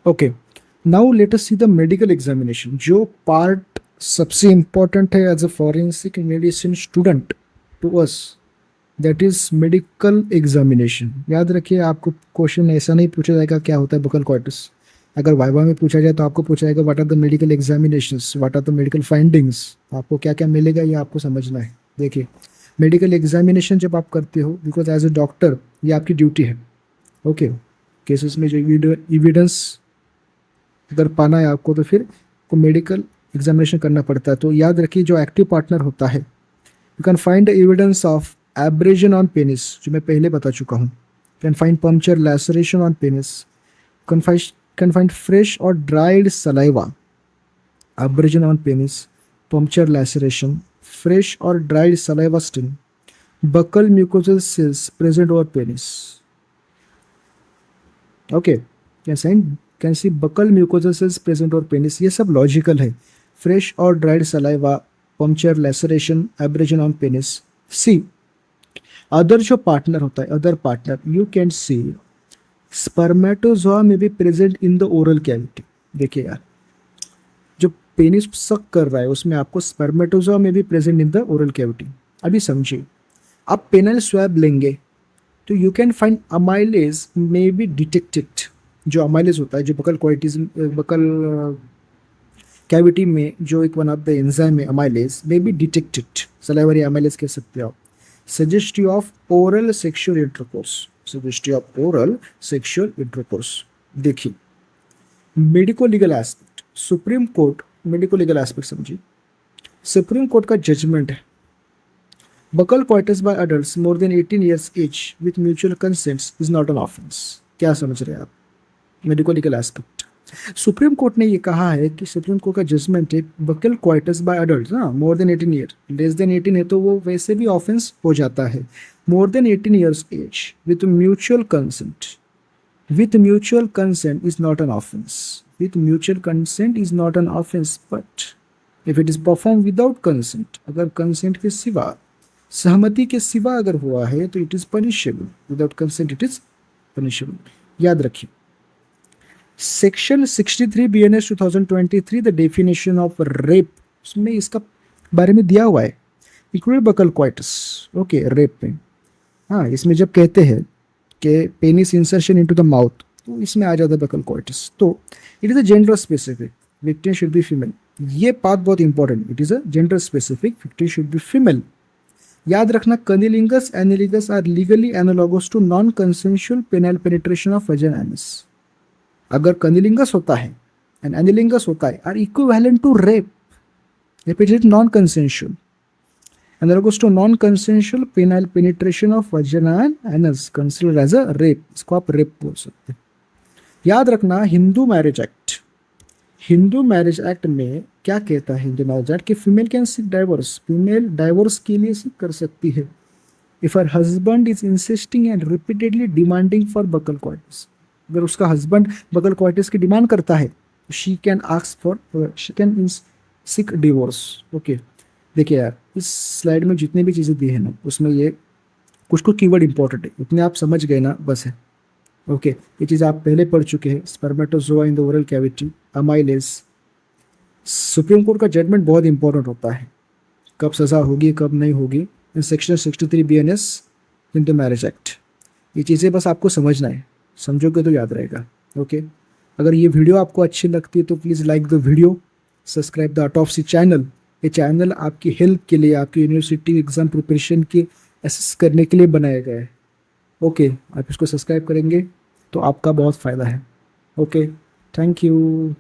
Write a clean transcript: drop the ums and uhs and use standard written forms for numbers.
Okay, now let us see the medical examination, जो part सबसे important है as a forensic medicine student to us, that is medical examination. याद रखिए, आपको question ऐसा नहीं पूछा जाएगा क्या होता है बकल क्वार्टर्स। अगर वाइवा में पूछा जाए तो आपको पूछा जाएगा what are the medical examinations, what are the medical findings. आपको क्या क्या मिलेगा ये आपको समझना है। देखिए, मेडिकल एग्जामिनेशन जब आप करते हो, बिकॉज एज अ डॉक्टर ये आपकी ड्यूटी है। ओके, केसेस में जो एविडेंस अगर पाना है आपको, तो फिर को मेडिकल एग्जामिनेशन करना पड़ता है। तो याद रखिए, जो एक्टिव पार्टनर होता है, you can find evidence of abrasion on penis, जो मैं पहले बता चुका हूँ। Can find puncture laceration on penis, can find fresh और dried saliva, abrasion on penis, puncture laceration, fresh और dried saliva stain, buccal mucosal cells present over penis. Okay, can see buccal mucosal cells present over penis, ये सब logical है। Fresh और dried saliva, puncture laceration, abrasion on penis. See other जो partner होता है, other partner, you can see spermatozoa में भी present in the oral cavity. देखिए यार, जो पेनिस सक कर रहा है उसमें आपको स्पर्मेटोजोआ में भी present in the oral cavity. अभी समझिए, आप पेनल स्वैब लेंगे तो you can find amylase may be detected. जो अमाइलेज होता है, जो बकल क्वालिटीज, बकल कैविटी में जो एक वन ऑफ द एंजाइम है amylase, may be detected. Salivary amylase कह सकते हो आप। Suggestive of oral sexual intercourse, suggestive of oral sexual intercourse. देखिए, medico legal aspect, supreme court medico legal aspect समझिए। सुप्रीम कोर्ट का जजमेंट है, buccal coitus by adults more than 18 years age with mutual consents is not an offence. क्या समझ रहे हैं आप? Medico legal aspect, supreme court ने ये कहा है कि सुप्रीम कोर्ट का जजमेंट है, बकल क्वाइटस बाय अडल्ट, ना मोर देन 18 ईयर, लेस देन 18 है तो वो वैसे भी ऑफेंस हो जाता है। More than 18 years age with mutual consent, with mutual consent is not an offence, with mutual consent is not an offence, but if it is perform without consent, अगर consent के सिवा, सहमति के सिवा अगर हुआ है तो it is punishable, without consent it is punishable. याद रखिए, section 63 BNS 2023 the definition of rape, उसमें इसका बारे में दिया हुआ है, include buckle coitus. Okay, rape में, हाँ, इसमें जब कहते हैं कि penis insertion into the mouth, तो इसमें आ जाता है बकल क्वाइटस। तो it is a gender specific, victim should be female. ये बात बहुत important, it is a gender specific, victim should be female. याद रखना, cunnilingus anilingus are legally analogous to non consensual penal penetration of vagina anus. अगर कनिलिंगस होता है and anilingus होता है, or equivalent to rape if it is non-consensual, analogous to non-consensual penile penetration of vagina and anus considered as a rape, इसको आप rape बोल सकते हैं। याद रखना, Hindu marriage act, Hindu marriage act में क्या कहता है हिंदू मैरिज एक्ट, कि female can seek divorce, female divorce के लिए सीक कर सकती है if her husband is insisting and repeatedly demanding for buccal coitus. अगर उसका हस्बैंड बकल क्वाइटिस की डिमांड करता है, she can ask for, she can seek divorce. Okay, देखिए यार, इस स्लाइड में जितनी भी चीज़ें दी है ना, उसमें ये कुछ कुछ कीवर्ड इंपॉर्टेंट है, इतने आप समझ गए ना, बस है। ओके, ये चीज़ आप पहले पढ़ चुके हैं, spermatozoa in the oral cavity, amylase. Supreme court का जजमेंट बहुत इंपॉर्टेंट होता है, कब सज़ा होगी कब नहीं होगी, in section 63 BNS Hindu marriage act. ये चीज़ें बस आपको समझना है, समझोगे तो याद रहेगा। ओके, अगर ये वीडियो आपको अच्छी लगती है तो please like the video, subscribe the autopsy channel. ये चैनल आपकी हेल्प के लिए, आपकी यूनिवर्सिटी एग्जाम प्रिपरेशन की असिस्ट करने के लिए बनाया गया है। ओके, आप इसको सब्सक्राइब करेंगे तो आपका बहुत फ़ायदा है। Okay, thank you.